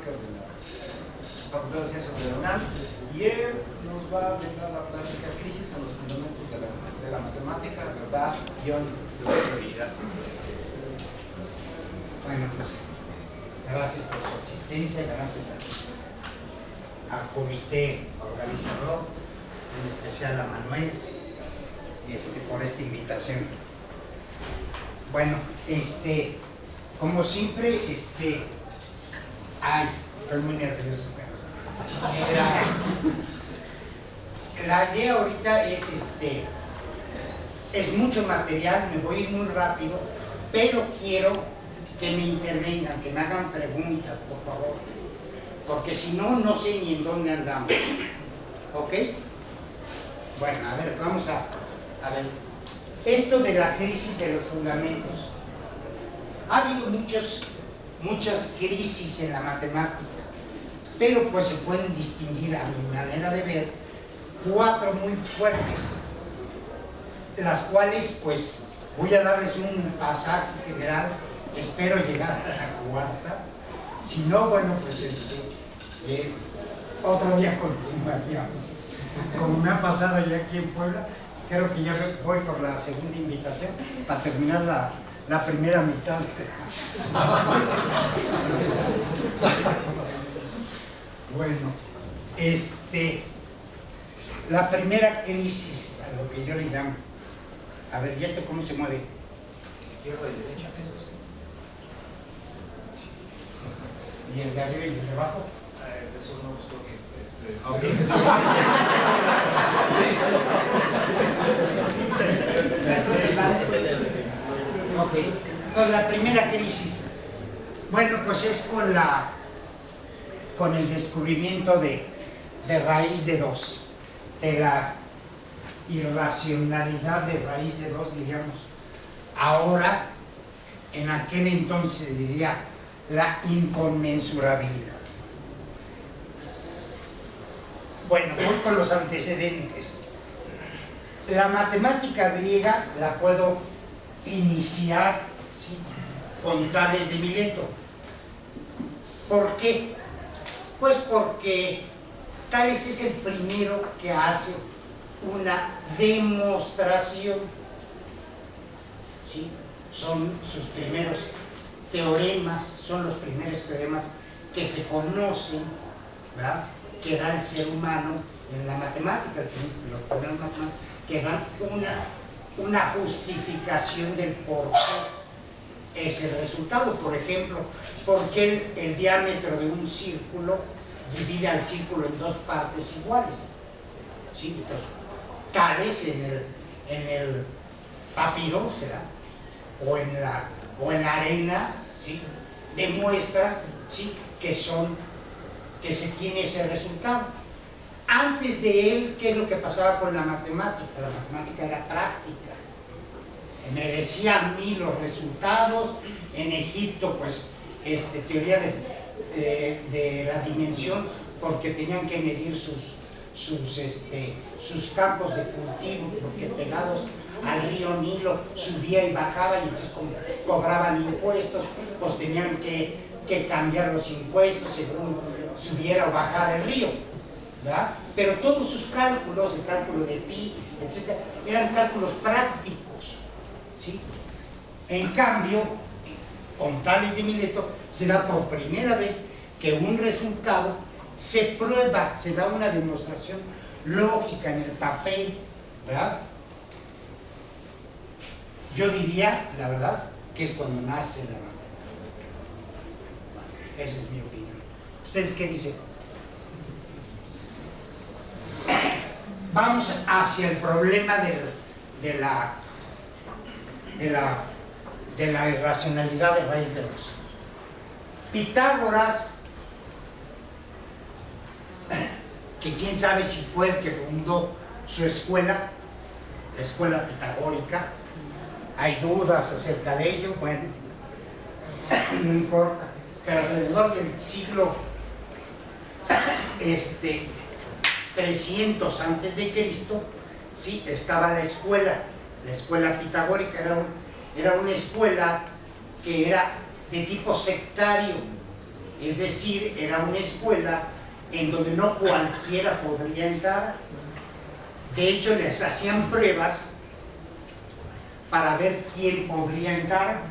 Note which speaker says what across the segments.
Speaker 1: matemáticas de la Facultad de Ciencias de la UNAM, y él nos va a brindar la plática Crisis en los fundamentos de la matemática, verdad, guión de la probabilidad.
Speaker 2: Bueno, pues gracias por su asistencia, gracias al comité organizador, en especial a Manuel, por esta invitación. Bueno, como siempre, ay, estoy muy nervioso, pero la idea ahorita es mucho material, me voy a ir muy rápido, pero quiero que me intervengan, que me hagan preguntas, por favor, porque si no, no sé ni en dónde andamos. ¿Ok? Bueno, a ver, vamos a ver. Esto de la crisis de los fundamentos. Ha habido muchas crisis en la matemática, pero pues se pueden distinguir, a mi manera de ver, 4 muy fuertes, las cuales pues voy a darles un pasaje general. Espero llegar a la 4ª. Si no, bueno, pues otro día continuaríamos. Como me ha pasado ya aquí en Puebla, creo que ya voy por la segunda invitación para terminar la primera mitad. Bueno, la primera crisis, a lo que yo le llamo. A ver, ¿y esto cómo se mueve?
Speaker 1: Izquierda y derecha, eso sí.
Speaker 2: ¿Y el de arriba y el de abajo?
Speaker 1: Eso no gustó que...
Speaker 2: Okay. Ok, con la primera crisis, bueno, pues es con el descubrimiento de raíz de 2, de la irracionalidad de raíz de 2, diríamos. Ahora, en aquel entonces diría la inconmensurabilidad. Bueno, voy con los antecedentes. La matemática griega la puedo iniciar, ¿sí?, con Tales de Mileto. ¿Por qué? Pues porque Tales es el primero que hace una demostración, ¿sí? Son sus primeros teoremas, son los primeros teoremas que se conocen, ¿verdad?, que da el ser humano en la matemática, los primeros matemáticos, que dan una justificación del por qué es el resultado. Por ejemplo, por qué el diámetro de un círculo divide al círculo en 2 partes iguales, ¿sí? Entonces, Tales en el papiro, ¿será?, o en la arena, ¿sí?, demuestra, ¿sí?, que se tiene ese resultado. Antes de él, ¿qué es lo que pasaba con la matemática? La matemática era práctica. Me decían a mí los resultados. En Egipto, pues, teoría de la dimensión, porque tenían que medir sus campos de cultivo, porque pegados al río Nilo subía y bajaba, y entonces cobraban impuestos, pues tenían que cambiar los impuestos según subiera o bajara el río, ¿verdad? Pero todos sus cálculos, el cálculo de pi, etc., eran cálculos prácticos, ¿sí? En cambio, con Tales de Mileto se da por primera vez que un resultado se prueba, se da una demostración lógica en el papel, ¿verdad? Yo diría, la verdad, que es cuando nace la matemática. Esa es mi opinión. ¿Ustedes qué dicen? Vamos hacia el problema de la irracionalidad de raíz de 2. Pitágoras, que quién sabe si fue el que fundó su escuela, la escuela pitagórica, hay dudas acerca de ello, bueno, no importa, pero alrededor del siglo 300 antes de Cristo, sí, estaba la escuela pitagórica. Era una escuela que era de tipo sectario, Es decir, era una escuela en donde no cualquiera podría entrar. De hecho, les hacían pruebas para ver quién podría entrar.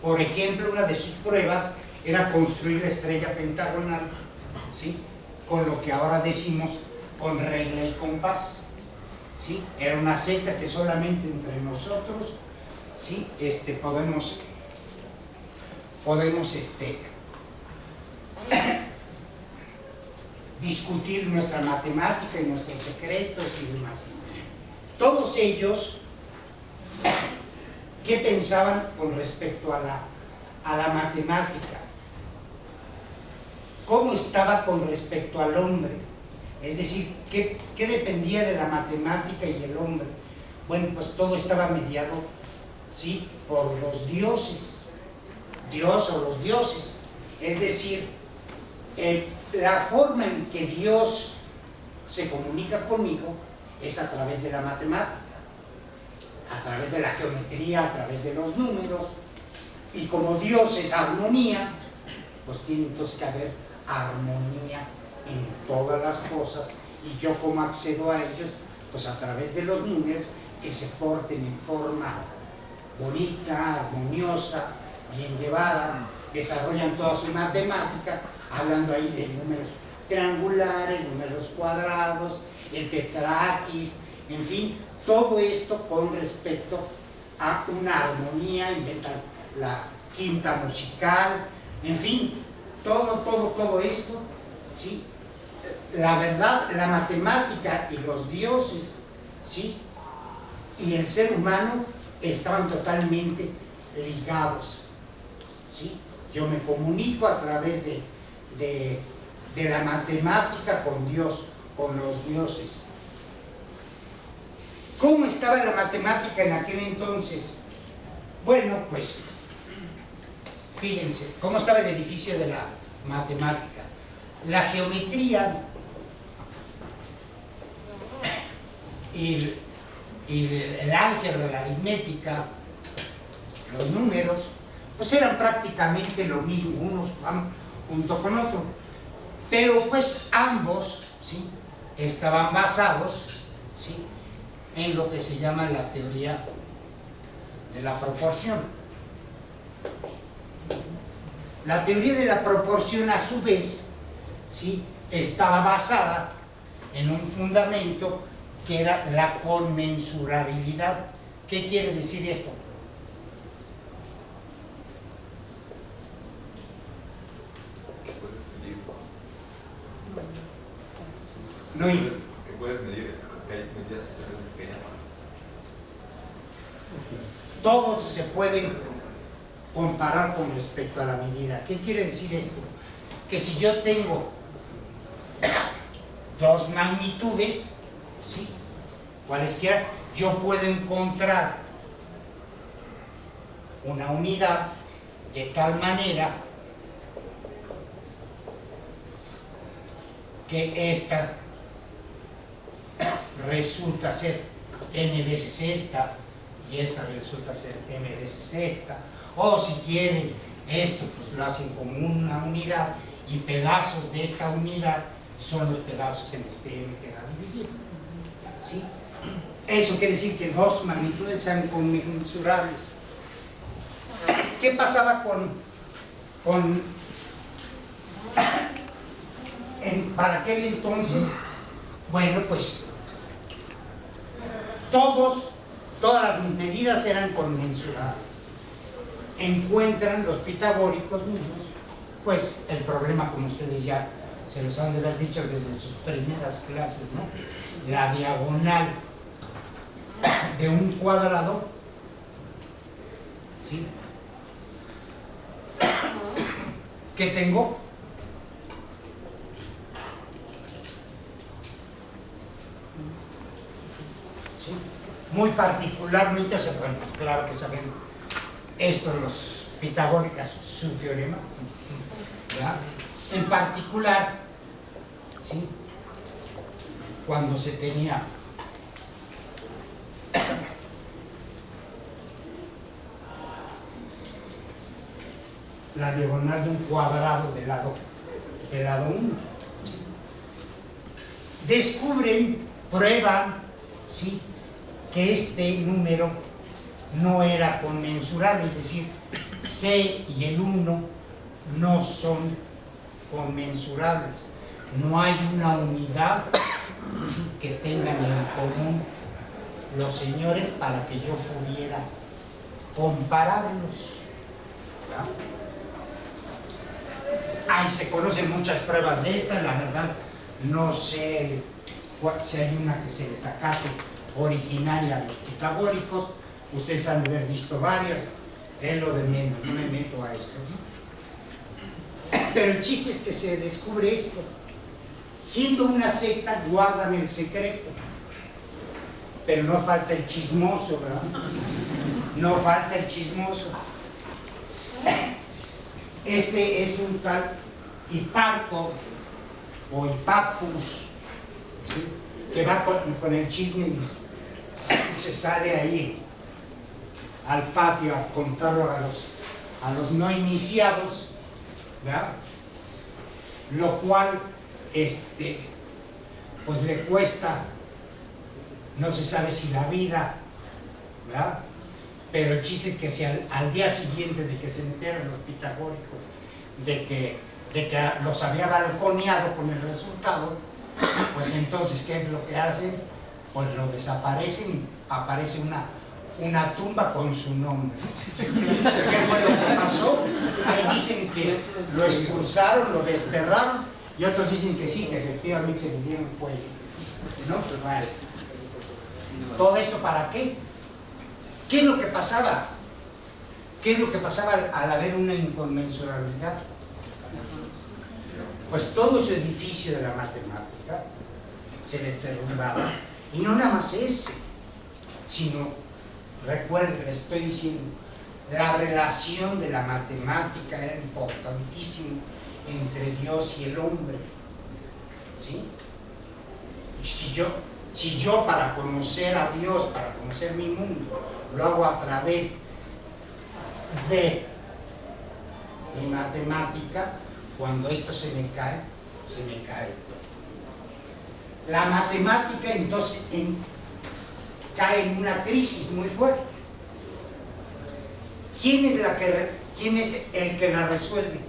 Speaker 2: Por ejemplo, una de sus pruebas era construir la estrella pentagonal, ¿sí?, con lo que ahora decimos con regla y compás, ¿sí? Era una secta que solamente entre nosotros, ¿sí?, podemos discutir nuestra matemática y nuestros secretos y demás. Todos ellos, ¿qué pensaban con respecto a la matemática? ¿Cómo estaba con respecto al hombre? Es decir, ¿qué dependía de la matemática y el hombre? Bueno, pues todo estaba mediado, ¿sí?, por los dioses, Dios o los dioses. Es decir, la forma en que Dios se comunica conmigo es a través de la matemática, a través de la geometría, a través de los números. Y como Dios es armonía, pues tiene entonces que haber armonía en todas las cosas, y yo como accedo a ellos, pues a través de los números que se porten en forma bonita, armoniosa, bien llevada, desarrollan toda su matemática, hablando ahí de números triangulares, números cuadrados, el tetraquis, en fin, todo esto con respecto a una armonía, inventan la quinta musical, en fin, todo esto, ¿sí? La verdad, la matemática y los dioses, ¿sí?, y el ser humano estaban totalmente ligados, ¿sí? Yo me comunico a través de la matemática con Dios, con los dioses. ¿Cómo estaba la matemática en aquel entonces? Bueno, pues fíjense cómo estaba el edificio de la matemática. La geometría y el álgebra, la aritmética, los números, pues eran prácticamente lo mismo, unos van junto con otro, pero pues ambos, ¿sí?, estaban basados, ¿sí?, en lo que se llama la teoría de la proporción. La teoría de la proporción, a su vez, ¿sí?, estaba basada en un fundamento que era la conmensurabilidad. ¿Qué quiere decir esto? No,
Speaker 3: que puedes medir medidas pequeñas.
Speaker 2: Todos se pueden comparar con respecto a la medida. ¿Qué quiere decir esto? Que si yo tengo dos magnitudes, ¿sí?, cualesquiera, yo puedo encontrar una unidad de tal manera que esta resulta ser n veces esta y esta resulta ser m veces esta, o si quieren esto, pues lo hacen como una unidad y pedazos de esta unidad son los pedazos en los que m queda dividido, ¿sí? Eso quiere decir que dos magnitudes sean conmensurables. ¿Qué pasaba para aquel entonces? Bueno, pues todas las medidas eran conmensurables. Encuentran los pitagóricos mismos, pues el problema, como ustedes ya se los han de haber dicho desde sus primeras clases, ¿no? La diagonal de un cuadrado, ¿sí?, que tengo muy particularmente, bueno, claro que saben esto los pitagóricos, su teorema, ¿ya? En particular, ¿sí?, cuando se tenía la diagonal de un cuadrado del lado 1. Descubren, prueban, ¿sí?, que este número no era conmensurable, es decir, C y el 1 no son conmensurables. No hay una unidad, ¿sí?, que tengan en común los señores para que yo pudiera compararlos. Ahí se conocen muchas pruebas de estas, la verdad no sé si hay una que se les acate originaria a los pitagóricos. Ustedes han de haber visto varias, es lo de menos, no me meto a eso, ¿no? Pero el chiste es que se descubre esto. Siendo una secta, guardan el secreto, pero no falta el chismoso, ¿verdad? No falta el chismoso. Este es un tal Hiparco o Hipappus, ¿sí?, que va con el chisme y se sale ahí al patio a contarlo a los no iniciados, ¿verdad? Lo cual pues le cuesta, no se sabe si la vida, ¿verdad? Pero el chiste es que si al día siguiente de que se enteran los pitagóricos de que los había balconeado con el resultado, pues entonces, ¿qué es lo que hacen? Pues lo desaparecen y aparece una tumba con su nombre. ¿Qué fue lo que pasó? Ahí dicen que lo expulsaron, lo desterraron, y otros dicen que sí, que efectivamente le dieron cuello, ¿no? Pues bueno, ¿todo esto para qué? ¿Qué es lo que pasaba? ¿Qué es lo que pasaba al haber una inconmensurabilidad? Pues todo ese edificio de la matemática se les derrumbaba. Y no nada más ese, sino, recuerden, les estoy diciendo, la relación de la matemática era importantísima entre Dios y el hombre, ¿sí? Y si yo para conocer a Dios, para conocer mi mundo, lo hago a través de mi matemática, cuando esto se me cae. La matemática entonces cae en una crisis muy fuerte. ¿Quién es el que la resuelve?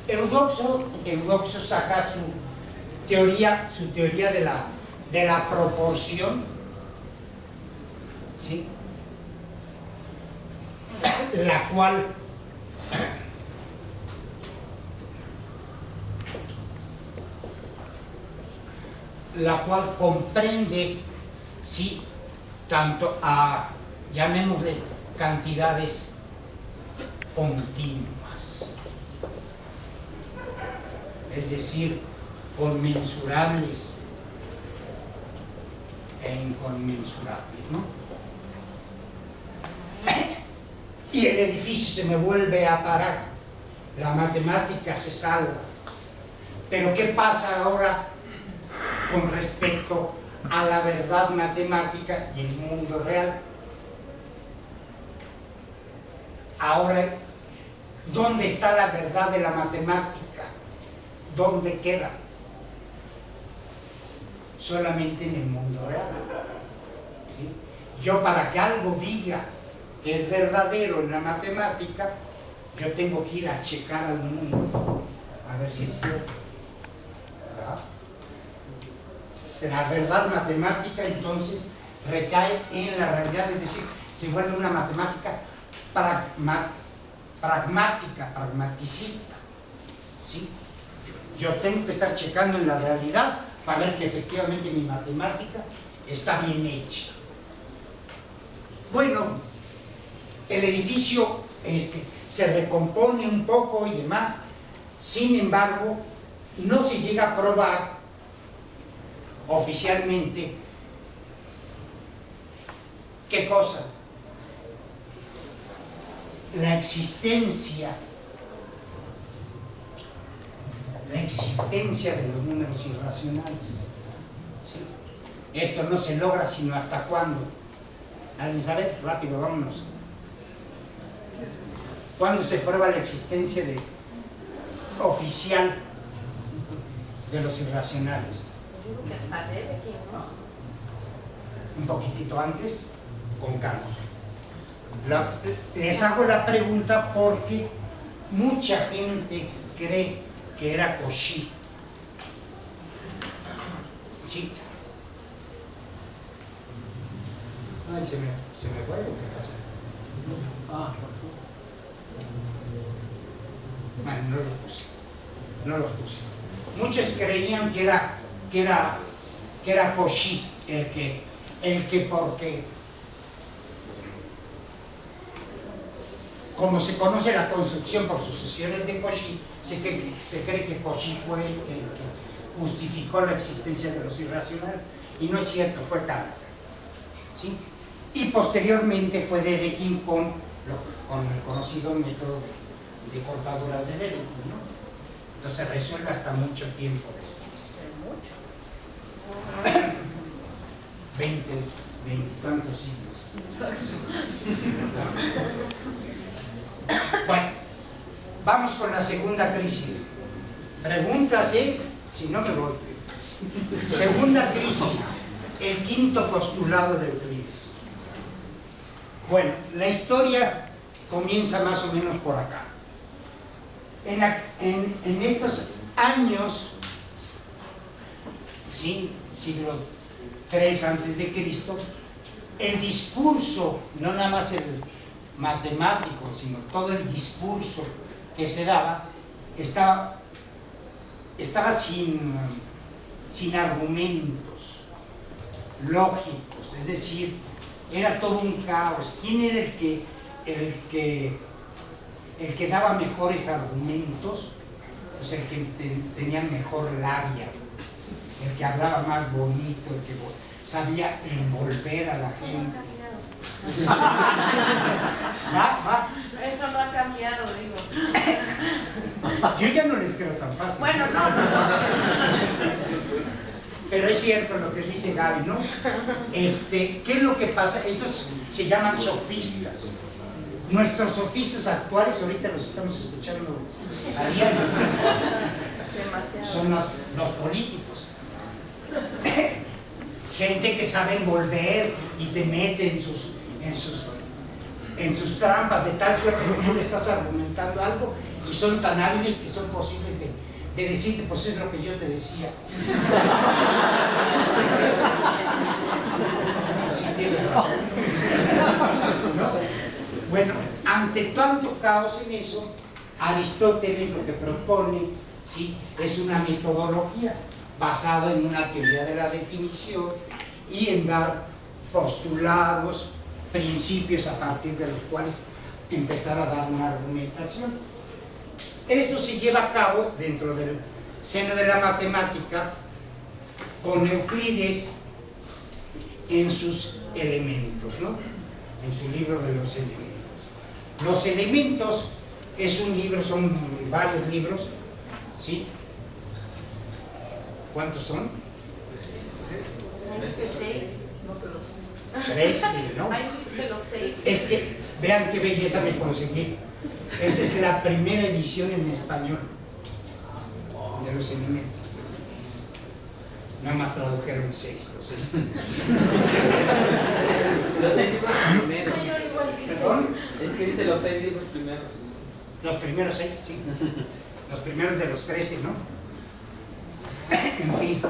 Speaker 2: Eudoxo saca su teoría de la proporción, ¿sí?, la cual comprende, ¿sí?, tanto a, llamémosle, cantidades continuas, es decir, conmensurables e inconmensurables, ¿no? Y el edificio se me vuelve a parar, la matemática se salva. Pero ¿qué pasa ahora con respecto a la verdad matemática y el mundo real? Ahora, ¿dónde está la verdad de la matemática? ¿Dónde queda? Solamente en el mundo real, ¿sí? Yo, para que algo diga que es verdadero en la matemática, yo tengo que ir a checar al mundo a ver si es cierto, ¿verdad? La verdad matemática entonces recae en la realidad, es decir, se vuelve una matemática pragmaticista, ¿sí? Yo tengo que estar checando en la realidad para ver que efectivamente mi matemática está bien hecha. Bueno, el edificio se recompone un poco y demás, sin embargo, no se llega a probar oficialmente. ¿Qué cosa? La existencia de los números irracionales, ¿sí? Esto no se logra sino hasta cuándo. ¿Alguien sabe? Rápido, vámonos. ¿Cuándo se prueba la existencia oficial de los irracionales?
Speaker 4: Yo creo que hasta Dedekind, ¿no?
Speaker 2: Un poquitito antes, con calma. Les hago la pregunta porque mucha gente cree que era Cauchy. Sí. Ay, se me fue, ¿o qué pasó? Bueno, no lo puse. Muchos creían que era Cauchy, el que porque, como se conoce la construcción por sucesiones de Cauchy, se cree que Cauchy fue el que justificó la existencia de los irracionales, y no es cierto, fue Kant, ¿sí? Y posteriormente fue Dedekind con el conocido método de cortaduras de Dedekind, ¿no? Entonces resuelve hasta mucho tiempo después.
Speaker 4: Mucho.
Speaker 2: 20 tantos siglos. Bueno, vamos con la segunda crisis. Preguntas, si no me voy. Segunda crisis, el quinto postulado de Euclides. Bueno, la historia comienza más o menos por acá. En estos años, ¿sí? Siglo III antes de Cristo, el discurso, no nada más el matemático, sino todo el discurso que se daba, estaba sin argumentos lógicos, es decir, era todo un caos. ¿Quién era el que daba mejores argumentos? Pues el que tenía mejor labia, el que hablaba más bonito, el que sabía envolver a la gente. ¿Va?
Speaker 4: Eso no ha cambiado, digo.
Speaker 2: Yo ya no les creo tan fácil.
Speaker 4: Bueno, no.
Speaker 2: Pero es cierto lo que dice Gaby, ¿no? ¿Qué es lo que pasa? Estos se llaman sofistas. Nuestros sofistas actuales, ahorita los estamos escuchando a diario,
Speaker 4: Demasiado.
Speaker 2: son los políticos. Gente que sabe envolver y te mete en sus trampas de tal suerte que tú le estás argumentando algo y son tan hábiles que son posibles de decirte, pues es lo que yo te decía. Sí, tienes razón. ¿No? Bueno, ante tanto caos en eso, Aristóteles lo que propone, ¿sí?, es una metodología basada en una teoría de la definición y en dar postulados, principios a partir de los cuales empezar a dar una argumentación. Esto se lleva a cabo dentro del seno de la matemática con Euclides en sus elementos, ¿no? En su libro de los elementos. Los elementos es un libro, son varios libros, ¿sí? ¿Cuántos son?
Speaker 4: 6.
Speaker 2: 3, ¿no?
Speaker 4: Ahí dice los 6.
Speaker 2: Es que, vean qué belleza me conseguí. Esta es la primera edición en español de los elementos. Nada más tradujeron 6.
Speaker 5: Los 6 libros primeros.
Speaker 2: ¿Perdón?
Speaker 5: Es que dice los 6 libros primeros.
Speaker 2: Los primeros 6, sí. Los primeros de los 13, ¿no? En fin.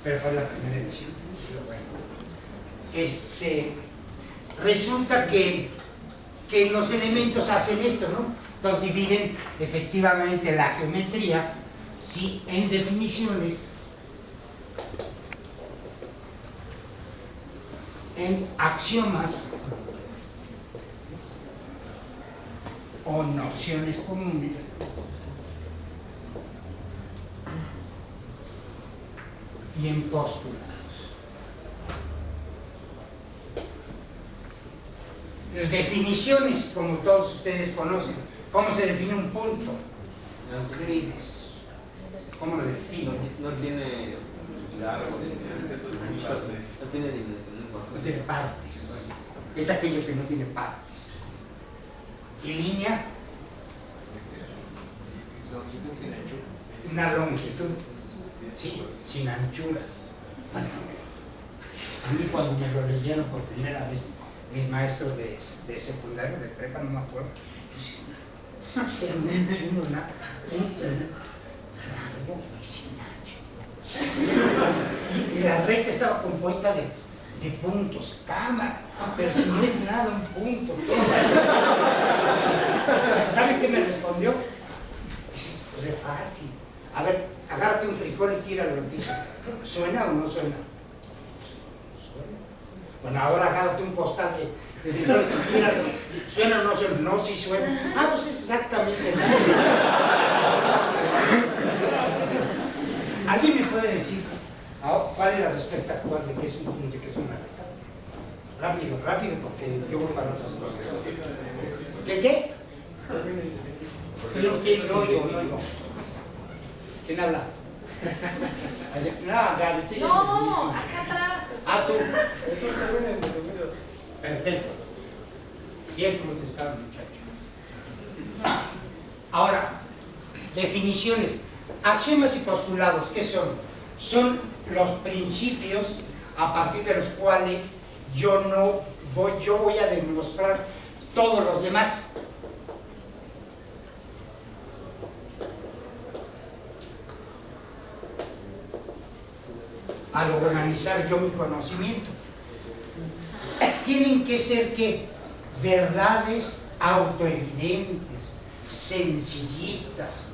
Speaker 2: Pero fue la primera edición. Pero bueno. Resulta que los elementos hacen esto, ¿no? Entonces dividen efectivamente la geometría, ¿sí?, en definiciones, en axiomas o nociones comunes y en postulados. Las definiciones, como todos ustedes conocen. ¿Cómo se define un punto? Euclides. ¿Cómo lo defino?
Speaker 5: No tiene No tiene dimensión.
Speaker 2: No tiene partes. Es aquello que no tiene partes. Y línea,
Speaker 1: Longitud sin anchura.
Speaker 2: una longitud, sí, sin anchura. Bueno, a mí cuando me lo leyeron por primera vez, mis maestros de secundaria, de prepa, no me acuerdo, pero no entiendo nada. Largo y sin ancho. Y la recta estaba compuesta de puntos, cámara, pero si no es nada un punto. ¿Sabe qué me respondió? Fue fácil. A ver, agárrate un frijol y tíralo al piso. ¿Suena o no suena? Suena. Bueno, ahora agárrate un costal de frijoles y tíralo. ¿Suena o no suena? No, sí suena. Ah, pues es exactamente nada. ¿Alguien me puede decir cuál es la respuesta actual de qué es un punto y qué es una recta? Rápido, rápido, porque yo voy para otras cosas. ¿De qué? ¿Quién? No oigo. ¿Quién habla?
Speaker 4: No, acá atrás.
Speaker 2: Ah, tú. Perfecto. Bien contestado, muchacho. Ahora, definiciones. Axiomas y postulados, ¿qué son? Son los principios a partir de los cuales yo voy a demostrar todos los demás. Al organizar yo mi conocimiento. Tienen que ser ¿qué? Verdades autoevidentes, sencillitas,